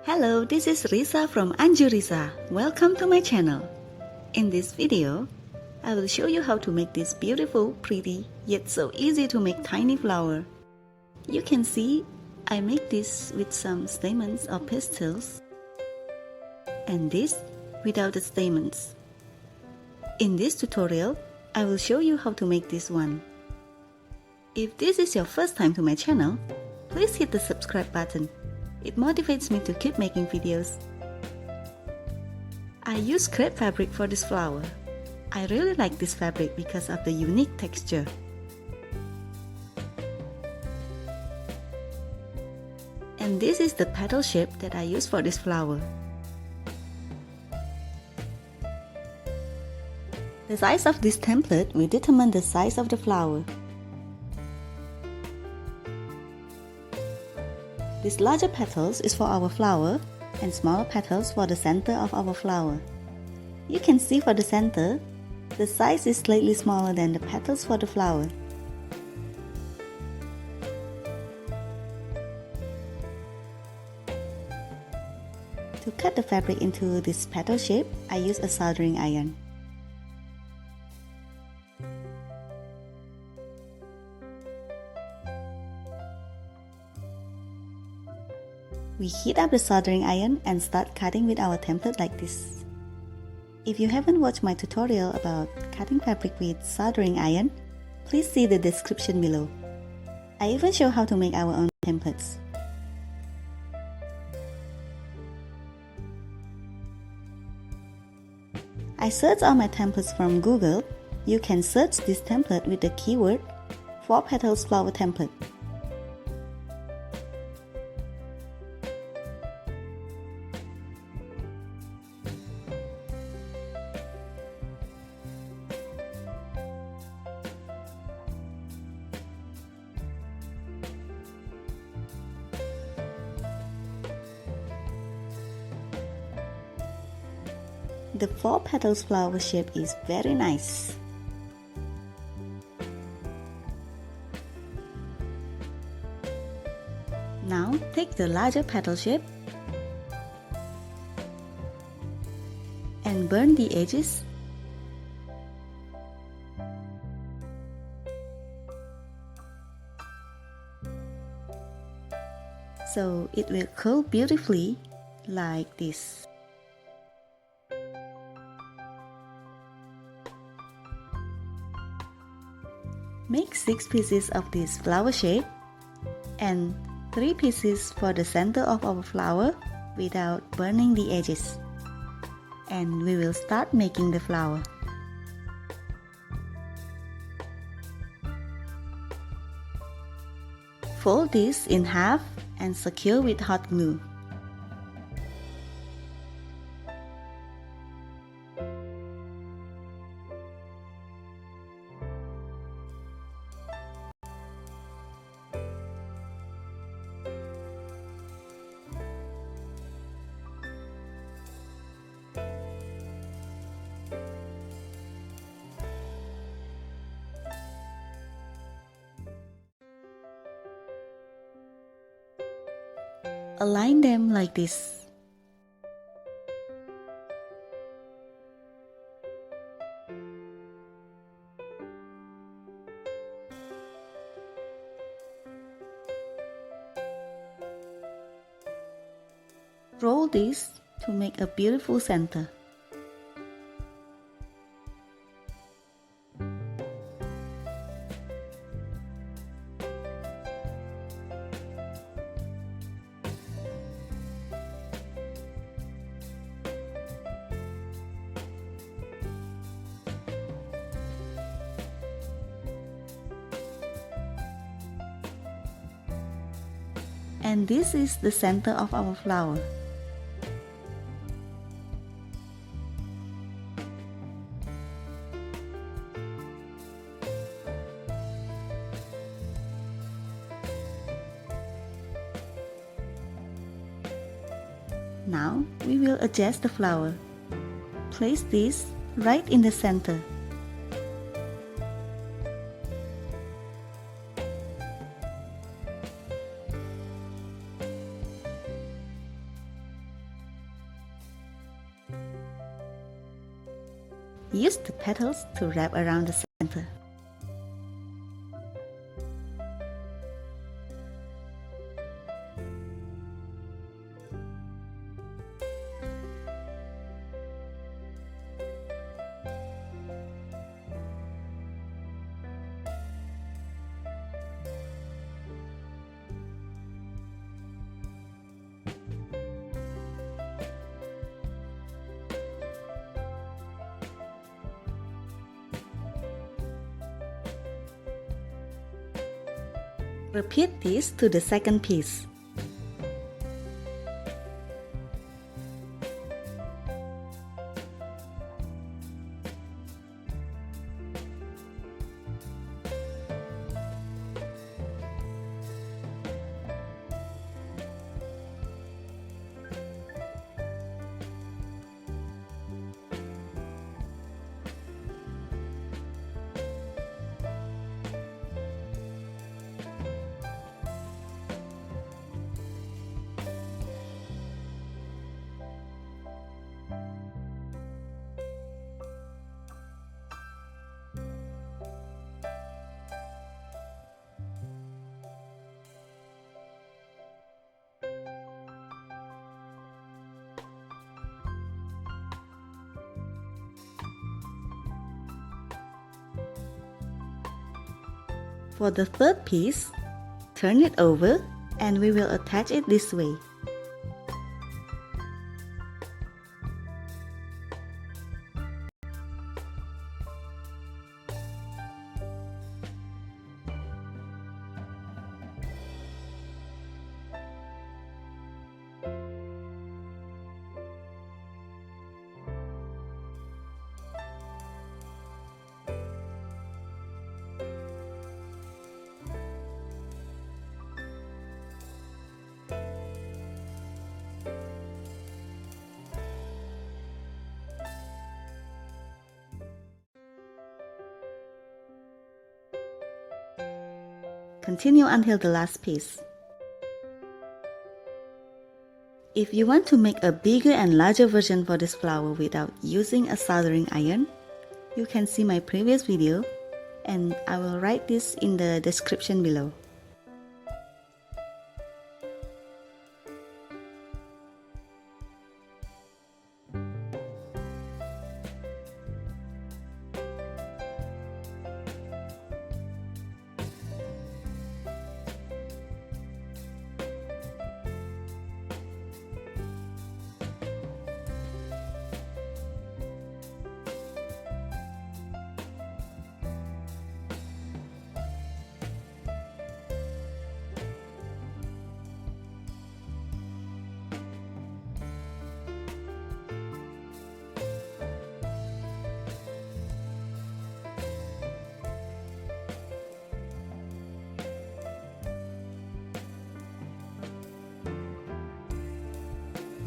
Hello, this is Risa from Anjurisa. Welcome to my channel. In this video, I will show you how to make this beautiful, pretty, yet so easy to make tiny flower. You can see I make this with some stamens or pistils, and this without the stamens. In this tutorial, I will show you how to make this one. If this is your first time to my channel, please hit the subscribe button. It motivates me to keep making videos. I use crepe fabric for this flower. I really like this fabric because of the unique texture. And this is the petal shape that I use for this flower. The size of this template will determine the size of the flower. These larger petals is for our flower and smaller petals for the center of our flower. You can see for the center, the size is slightly smaller than the petals for the flower. To cut the fabric into this petal shape, I use a soldering iron. We heat up the soldering iron and start cutting with our template like this. If you haven't watched my tutorial about cutting fabric with soldering iron, please see the description below. I even show how to make our own templates. I searched all my templates from Google. You can search this template with the keyword 4 petals flower template. The 4 petals flower shape is very nice. Now take the larger petal shape and burn the edges. So it will curl beautifully like this. Make 6 pieces of this flower shape and 3 pieces for the center of our flower without burning the edges. And we will start making the flower. Fold this in half and secure with hot glue. Align them like this. Roll this to make a beautiful center. And this is the center of our flower. Now we will adjust the flower. Place this right in the center. use the petals to wrap around the center. Repeat this to the second piece. For the third piece, turn it over and we will attach it this way. Continue until the last piece. If you want to make a bigger and larger version for this flower without using a soldering iron, you can see my previous video and I will write this in the description below.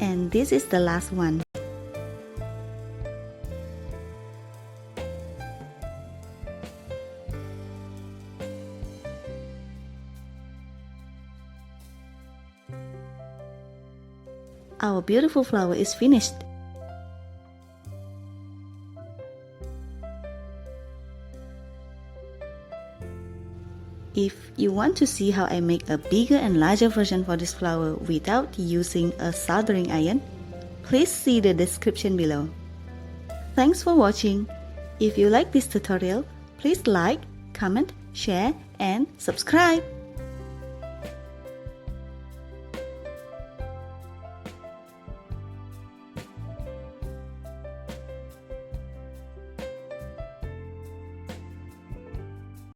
And this is the last one. Our beautiful flower is finished. If you want to see how I make a bigger and larger version for this flower without using a soldering iron, please see the description below. Thanks for watching. If you like this tutorial, please like, comment, share, and subscribe.